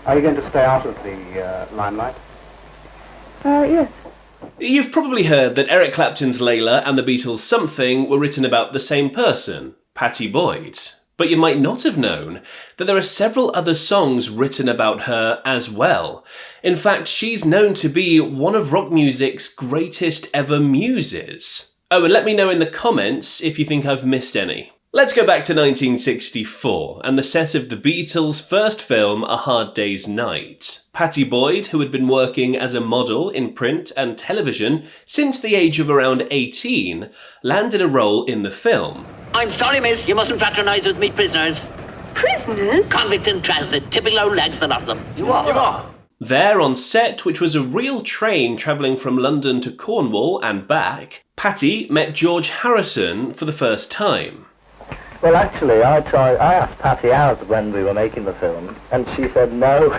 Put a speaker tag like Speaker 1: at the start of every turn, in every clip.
Speaker 1: Are you going to stay out of the limelight?
Speaker 2: Yes.
Speaker 3: You've probably heard that Eric Clapton's Layla and the Beatles' Something were written about the same person, Pattie Boyd. But you might not have known that there are several other songs written about her as well. In fact, she's known to be one of rock music's greatest ever muses. Oh, and let me know in the comments if you think I've missed any. Let's go back to 1964 and the set of the Beatles' first film, A Hard Day's Night. Pattie Boyd, who had been working as a model in print and television since the age of around 18, landed a role in the film.
Speaker 4: I'm sorry, miss, you mustn't fraternise with me prisoners.
Speaker 2: Prisoners?
Speaker 4: Convicts in transit, tipping low legs, the lot of them. You are.
Speaker 3: There on set, which was a real train travelling from London to Cornwall and back, Pattie met George Harrison for the first time.
Speaker 5: Well, actually, I asked Pattie out when we were making the film, and she said no.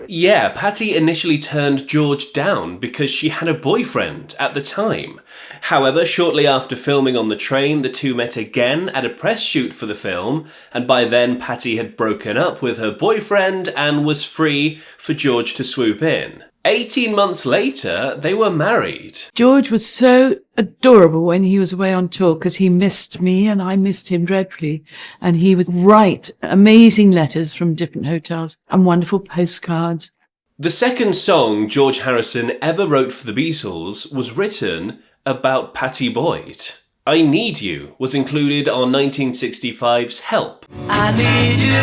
Speaker 3: Yeah, Pattie initially turned George down because she had a boyfriend at the time. However, shortly after filming on the train, the two met again at a press shoot for the film, and by then Pattie had broken up with her boyfriend and was free for George to swoop in. 18 months later, they were married.
Speaker 6: George was so adorable when he was away on tour because he missed me and I missed him dreadfully. And he would write amazing letters from different hotels and wonderful postcards.
Speaker 3: The second song George Harrison ever wrote for the Beatles was written about Pattie Boyd. I Need You was included on 1965's Help.
Speaker 7: I need you.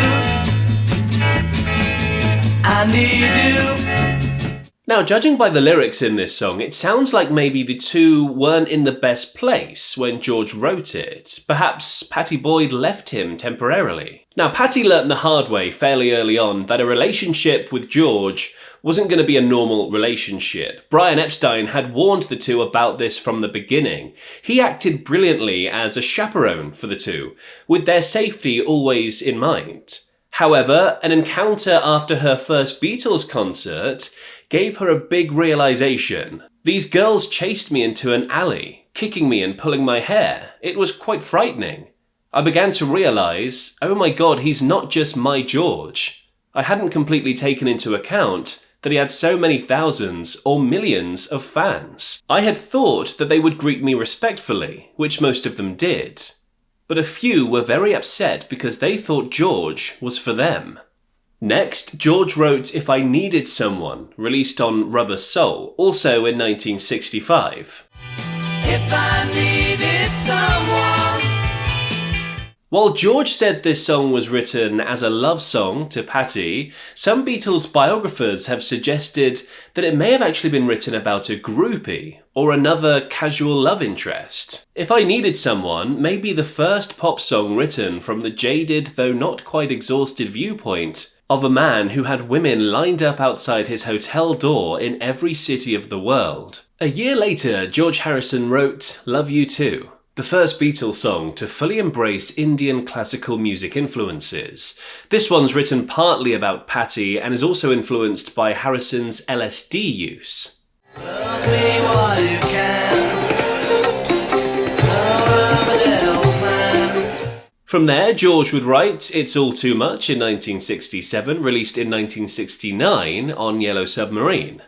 Speaker 7: I need you.
Speaker 3: Now, judging by the lyrics in this song, it sounds like maybe the two weren't in the best place when George wrote it. Perhaps Pattie Boyd left him temporarily. Now, Pattie learnt the hard way fairly early on that a relationship with George wasn't going to be a normal relationship. Brian Epstein had warned the two about this from the beginning. He acted brilliantly as a chaperone for the two, with their safety always in mind. However, an encounter after her first Beatles concert gave her a big realization. These girls chased me into an alley, kicking me and pulling my hair. It was quite frightening. I began to realize, oh my god, he's not just my George. I hadn't completely taken into account that he had so many thousands or millions of fans. I had thought that they would greet me respectfully, which most of them did. But a few were very upset because they thought George was for them. Next, George wrote If I Needed Someone, released on Rubber Soul, also in 1965.
Speaker 7: If I needed someone.
Speaker 3: While George said this song was written as a love song to Pattie, some Beatles biographers have suggested that it may have actually been written about a groupie or another casual love interest. If I Needed Someone may be the first pop song written from the jaded, though not quite exhausted viewpoint of a man who had women lined up outside his hotel door in every city of the world. A year later, George Harrison wrote Love You Too, the first Beatles song to fully embrace Indian classical music influences. This one's written partly about Pattie and is also influenced by Harrison's LSD use.
Speaker 7: Love me while you can.
Speaker 3: From there, George would write It's All Too Much in 1967, released in 1969 on Yellow Submarine.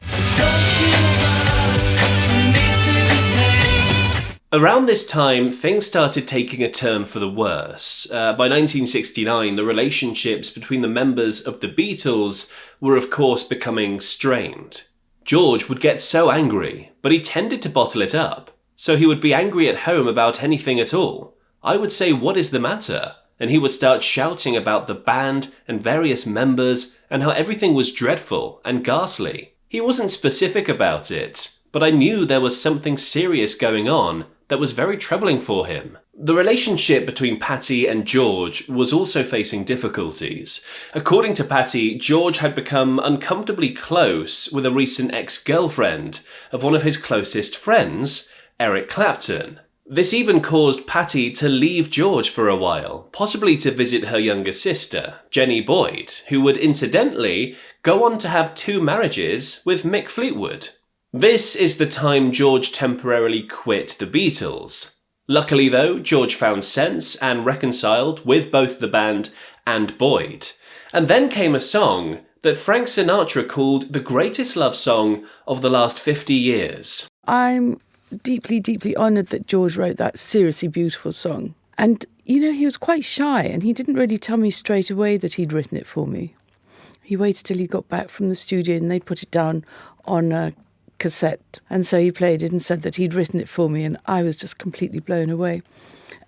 Speaker 3: Around this time, things started taking a turn for the worse. By 1969, the relationships between the members of the Beatles were of course becoming strained. George would get so angry, but he tended to bottle it up. So he would be angry at home about anything at all. I would say, what is the matter? And he would start shouting about the band and various members and how everything was dreadful and ghastly. He wasn't specific about it, but I knew there was something serious going on that was very troubling for him. The relationship between Pattie and George was also facing difficulties. According to Pattie, George had become uncomfortably close with a recent ex-girlfriend of one of his closest friends, Eric Clapton. This even caused Pattie to leave George for a while, possibly to visit her younger sister, Jenny Boyd, who would incidentally go on to have 2 marriages with Mick Fleetwood. This is the time George temporarily quit the Beatles. Luckily though, George found sense and reconciled with both the band and Boyd. And then came a song that Frank Sinatra called the greatest love song of the last 50 years.
Speaker 6: I'm deeply, deeply honoured that George wrote that seriously beautiful song. And, you know, he was quite shy and he didn't really tell me straight away that he'd written it for me. He waited till he got back from the studio and they put it down on a cassette. And so he played it and said that he'd written it for me, and I was just completely blown away.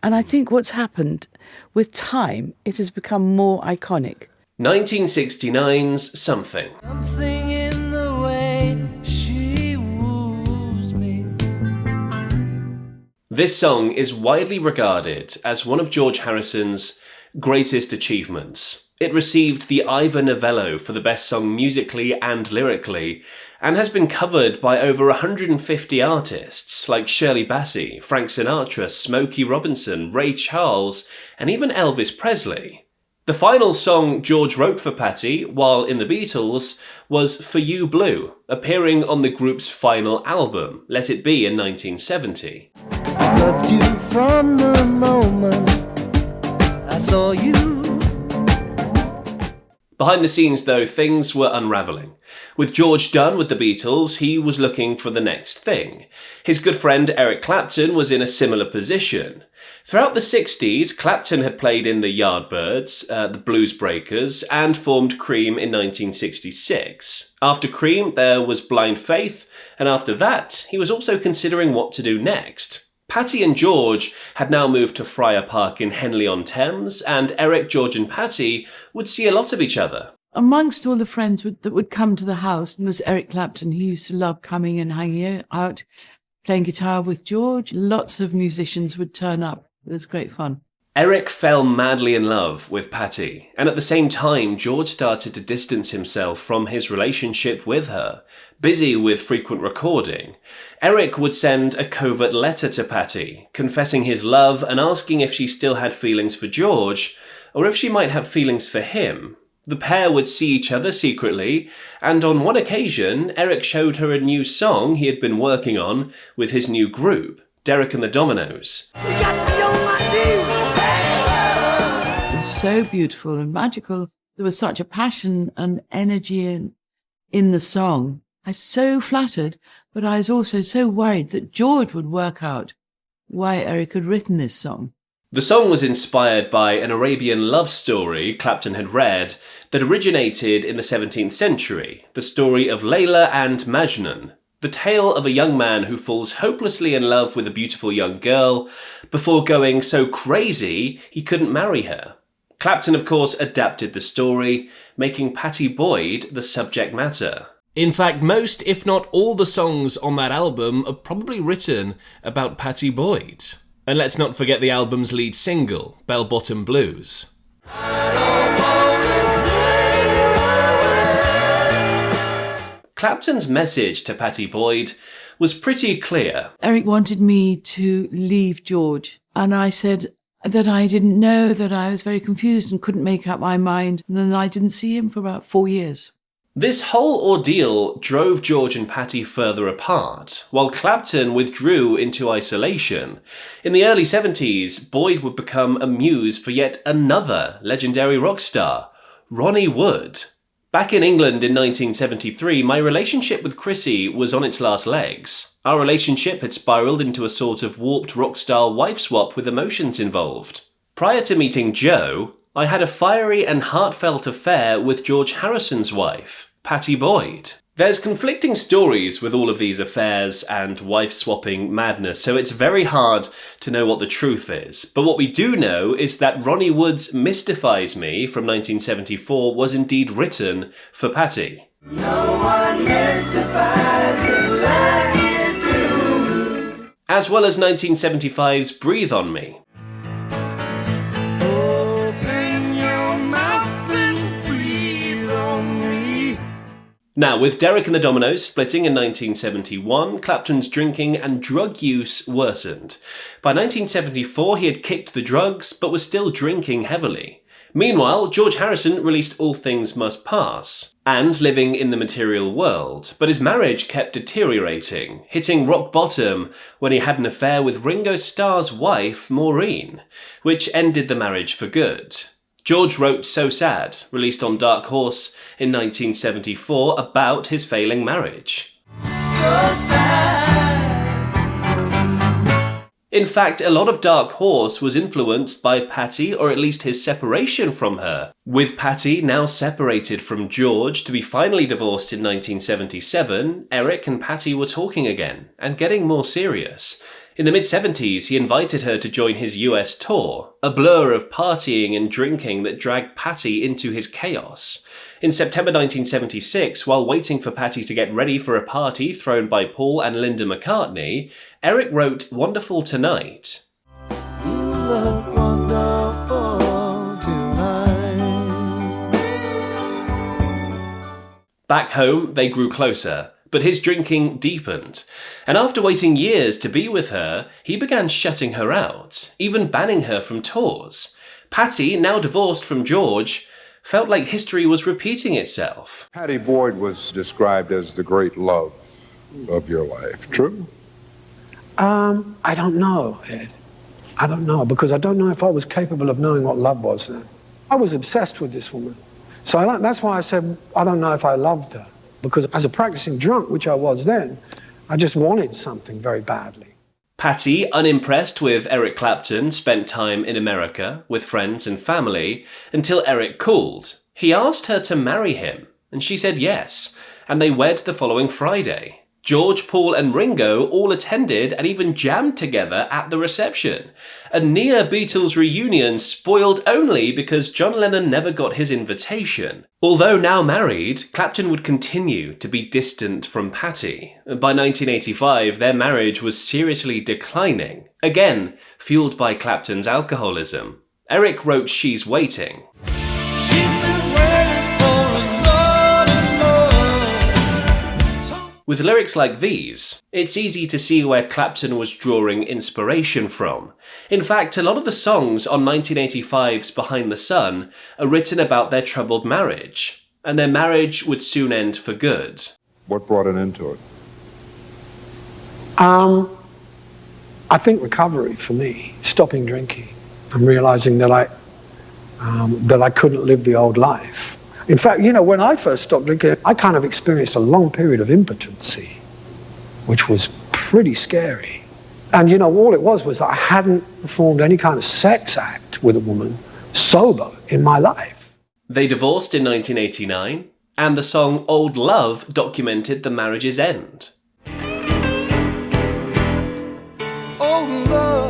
Speaker 6: And I think what's happened, with time, it has become more iconic.
Speaker 3: 1969's Something.
Speaker 7: Something in the way she woos me.
Speaker 3: This song is widely regarded as one of George Harrison's greatest achievements. It received the Ivor Novello for the best song musically and lyrically, and has been covered by over 150 artists like Shirley Bassey, Frank Sinatra, Smokey Robinson, Ray Charles, and even Elvis Presley. The final song George wrote for Pattie, while in the Beatles, was For You Blue, appearing on the group's final album, Let It Be, in 1970.
Speaker 7: I loved you from the moment I saw you.
Speaker 3: Behind the scenes, though, things were unravelling. With George done with the Beatles, he was looking for the next thing. His good friend Eric Clapton was in a similar position. Throughout the 60s, Clapton had played in the Yardbirds, the Blues Breakers, and formed Cream in 1966. After Cream, there was Blind Faith, and after that, he was also considering what to do next. Pattie and George had now moved to Friar Park in Henley-on-Thames, and Eric, George and Pattie would see a lot of each other.
Speaker 6: Amongst all the friends that would come to the house was Eric Clapton. He used to love coming and hanging out, playing guitar with George. Lots of musicians would turn up. It was great fun.
Speaker 3: Eric fell madly in love with Pattie, and at the same time, George started to distance himself from his relationship with her. Busy with frequent recording, Eric would send a covert letter to Pattie, confessing his love and asking if she still had feelings for George, or if she might have feelings for him. The pair would see each other secretly, and on one occasion, Eric showed her a new song he had been working on with his new group, Derek and the Dominoes.
Speaker 7: You got me on my knees, baby.
Speaker 6: It was so beautiful and magical. There was such a passion and energy in the song. I was so flattered, but I was also so worried that George would work out why Eric had written this song.
Speaker 3: The song was inspired by an Arabian love story Clapton had read that originated in the 17th century, the story of Layla and Majnun, the tale of a young man who falls hopelessly in love with a beautiful young girl before going so crazy he couldn't marry her. Clapton, of course, adapted the story, making Pattie Boyd the subject matter. In fact, most, if not all, the songs on that album are probably written about Pattie Boyd. And let's not forget the album's lead single, Bell Bottom Blues. Clapton's message to Pattie Boyd was pretty clear.
Speaker 6: Eric wanted me to leave George, and I said that I didn't know, that I was very confused and couldn't make up my mind, and then I didn't see him for about 4 years.
Speaker 3: This whole ordeal drove George and Pattie further apart, while Clapton withdrew into isolation. In the early 70s, Boyd would become a muse for yet another legendary rock star, Ronnie Wood. Back in England in 1973, my relationship with Chrissy was on its last legs. Our relationship had spiralled into a sort of warped rock star wife swap with emotions involved. Prior to meeting Joe, I had a fiery and heartfelt affair with George Harrison's wife, Pattie Boyd. There's conflicting stories with all of these affairs and wife-swapping madness, so it's very hard to know what the truth is. But what we do know is that Ronnie Wood's Mystifies Me from 1974 was indeed written for Pattie.
Speaker 7: No one mystifies me like you do.
Speaker 3: As well as 1975's Breathe On Me.
Speaker 7: Open your mouth and breathe on me.
Speaker 3: Now, with Derek and the Dominoes splitting in 1971, Clapton's drinking and drug use worsened. By 1974, he had kicked the drugs, but was still drinking heavily. Meanwhile, George Harrison released All Things Must Pass, and Living in the Material World, but his marriage kept deteriorating, hitting rock bottom when he had an affair with Ringo Starr's wife, Maureen, which ended the marriage for good. George wrote So Sad, released on Dark Horse in 1974, about his failing marriage. In fact, a lot of Dark Horse was influenced by Pattie, or at least his separation from her. With Pattie now separated from George to be finally divorced in 1977, Eric and Pattie were talking again, and getting more serious. In the mid-70s, he invited her to join his US tour, a blur of partying and drinking that dragged Pattie into his chaos. In September 1976, while waiting for Pattie to get ready for a party thrown by Paul and Linda McCartney, Eric wrote Wonderful Tonight.
Speaker 7: You look wonderful tonight.
Speaker 3: Back home, they grew closer, but his drinking deepened. And after waiting years to be with her, he began shutting her out, even banning her from tours. Pattie, now divorced from George, felt like history was repeating itself.
Speaker 8: Pattie Boyd was described as the great love of your life. True?
Speaker 9: I don't know, Ed. I don't know, because I don't know if I was capable of knowing what love was then. I was obsessed with this woman. So that's why I said I don't know if I loved her. Because as a practicing drunk, which I was then, I just wanted something very badly.
Speaker 3: Pattie, unimpressed with Eric Clapton, spent time in America with friends and family until Eric called. He asked her to marry him, and she said yes, and they wed the following Friday. George, Paul and Ringo all attended and even jammed together at the reception. A near Beatles reunion spoiled only because John Lennon never got his invitation. Although now married, Clapton would continue to be distant from Pattie. By 1985, their marriage was seriously declining, again fueled by Clapton's alcoholism. Eric wrote She's Waiting. With lyrics like these, it's easy to see where Clapton was drawing inspiration from. In fact, a lot of the songs on 1985's Behind the Sun are written about their troubled marriage, and their marriage would soon end for good.
Speaker 8: What brought an end to it?
Speaker 9: I think recovery for me, stopping drinking and realizing that I couldn't live the old life. In fact, when I first stopped drinking, I kind of experienced a long period of impotency, which was pretty scary. And, all it was that I hadn't performed any kind of sex act with a woman sober in my life.
Speaker 3: They divorced in 1989, and the song Old Love documented the marriage's end.
Speaker 7: Oh, love.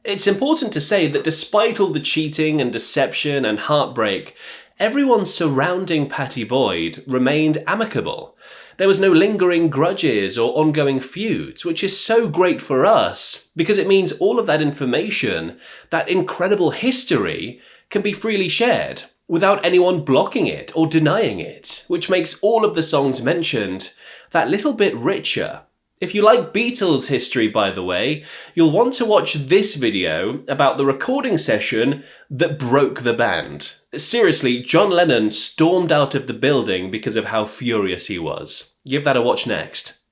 Speaker 3: It's important to say that despite all the cheating and deception and heartbreak, everyone surrounding Pattie Boyd remained amicable. There was no lingering grudges or ongoing feuds, which is so great for us because it means all of that information, that incredible history, can be freely shared without anyone blocking it or denying it, which makes all of the songs mentioned that little bit richer. If you like Beatles history, by the way, you'll want to watch this video about the recording session that broke the band. Seriously, John Lennon stormed out of the building because of how furious he was. Give that a watch next.